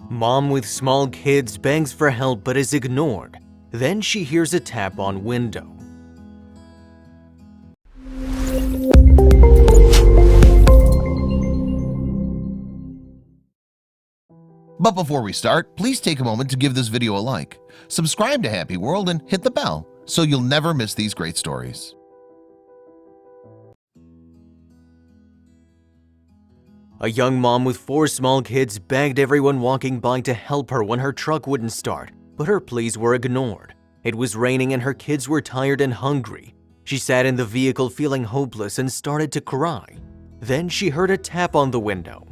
Mom with small kids begs for help but is ignored. Then she hears a tap on window. But before we start, please take a moment to give this video a like, subscribe to Happy World, and hit the bell so you'll never miss these great stories. A young mom with 4 small kids begged everyone walking by to help her when her truck wouldn't start, but her pleas were ignored. It was raining and her kids were tired and hungry. She sat in the vehicle feeling hopeless and started to cry. Then she heard a tap on the window.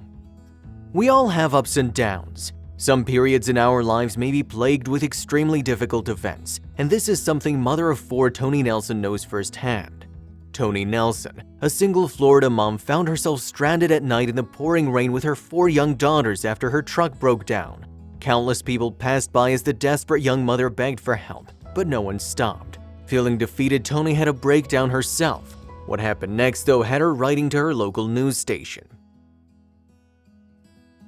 We all have ups and downs. Some periods in our lives may be plagued with extremely difficult events, and this is something mother of 4 Tony Nelson knows firsthand. Tony Nelson, a single Florida mom, found herself stranded at night in the pouring rain with her 4 young daughters after her truck broke down. Countless people passed by as the desperate young mother begged for help, but no one stopped. Feeling defeated, Tony had a breakdown herself. What happened next, though, had her writing to her local news station,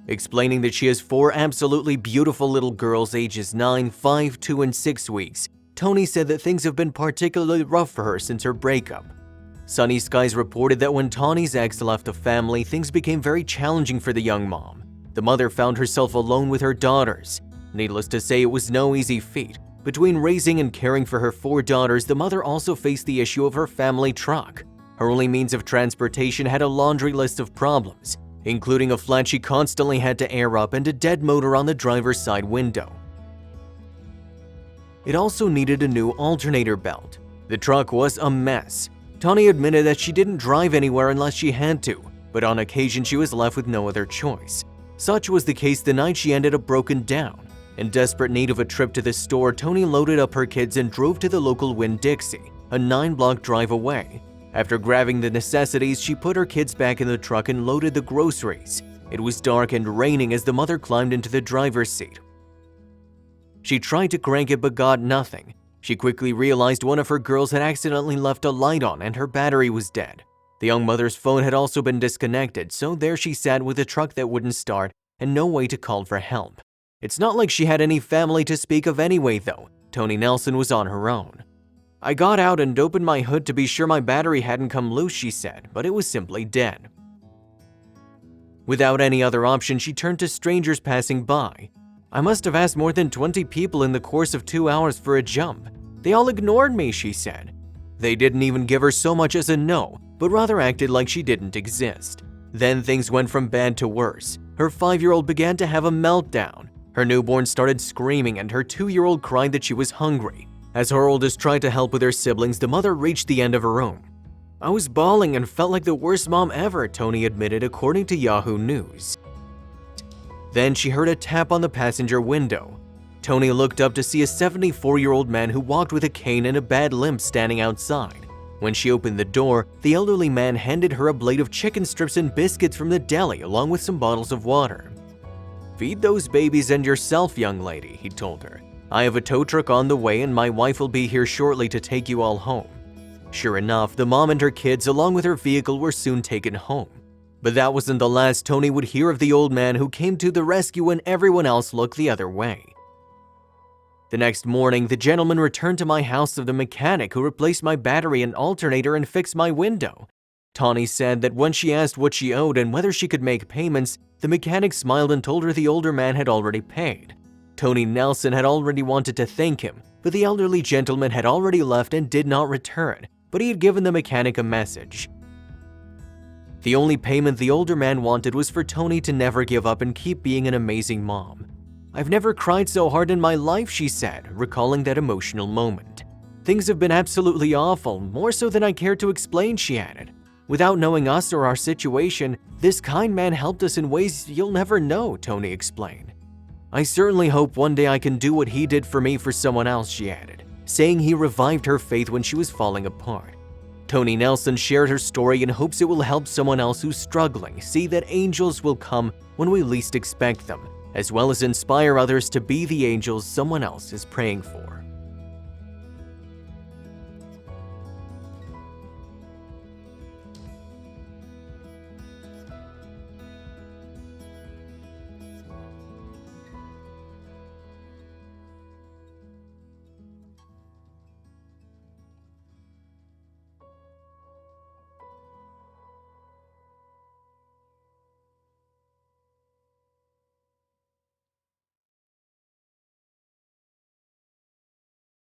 explaining that she has 4 absolutely beautiful little girls ages 9, 5, 2, and 6 weeks. Tony said that things have been particularly rough for her since her breakup. Sunny Skies reported that when Tawny's ex left the family, things became very challenging for the young mom. The mother found herself alone with her daughters. Needless to say, it was no easy feat. Between raising and caring for her 4 daughters, the mother also faced the issue of her family truck. Her only means of transportation had a laundry list of problems, including a flat she constantly had to air up and a dead motor on the driver's side window. It also needed a new alternator belt. The truck was a mess. Tawny admitted that she didn't drive anywhere unless she had to, but on occasion she was left with no other choice. Such was the case the night she ended up broken down. In desperate need of a trip to the store, Tony loaded up her kids and drove to the local Winn-Dixie, a 9-block drive away. After grabbing the necessities, she put her kids back in the truck and loaded the groceries. It was dark and raining as the mother climbed into the driver's seat. She tried to crank it but got nothing. She quickly realized one of her girls had accidentally left a light on and her battery was dead. The young mother's phone had also been disconnected, so there she sat with a truck that wouldn't start and no way to call for help. It's not like she had any family to speak of anyway, though. Tony Nelson was on her own. I got out and opened my hood to be sure my battery hadn't come loose, she said, but it was simply dead. Without any other option, she turned to strangers passing by. I must have asked more than 20 people in the course of 2 hours for a jump. They all ignored me, she said. They didn't even give her so much as a no, but rather acted like she didn't exist. Then things went from bad to worse. Her 5-year-old began to have a meltdown. Her newborn started screaming and her 2-year-old cried that she was hungry. As her oldest tried to help with her siblings, the mother reached the end of her own. I was bawling and felt like the worst mom ever, Tony admitted, according to Yahoo News. Then she heard a tap on the passenger window. Tony looked up to see a 74-year-old man who walked with a cane and a bad limp standing outside. When she opened the door, the elderly man handed her a plate of chicken strips and biscuits from the deli along with some bottles of water. "Feed those babies and yourself, young lady," he told her. "I have a tow truck on the way and my wife will be here shortly to take you all home." Sure enough, the mom and her kids along with her vehicle were soon taken home. But that wasn't the last Tony would hear of the old man who came to the rescue when everyone else looked the other way. The next morning, the gentleman returned to my house of the mechanic who replaced my battery and alternator and fixed my window. Tawny said that when she asked what she owed and whether she could make payments, the mechanic smiled and told her the older man had already paid. Tony Nelson had already wanted to thank him, but the elderly gentleman had already left and did not return, but he had given the mechanic a message. The only payment the older man wanted was for Tony to never give up and keep being an amazing mom. "I've never cried so hard in my life," she said, recalling that emotional moment. "Things have been absolutely awful, more so than I care to explain," she added. "Without knowing us or our situation, this kind man helped us in ways you'll never know," Tony explained. "I certainly hope one day I can do what he did for me for someone else," she added, saying he revived her faith when she was falling apart. Tony Nelson shared her story in hopes it will help someone else who's struggling see that angels will come when we least expect them, as well as inspire others to be the angels someone else is praying for.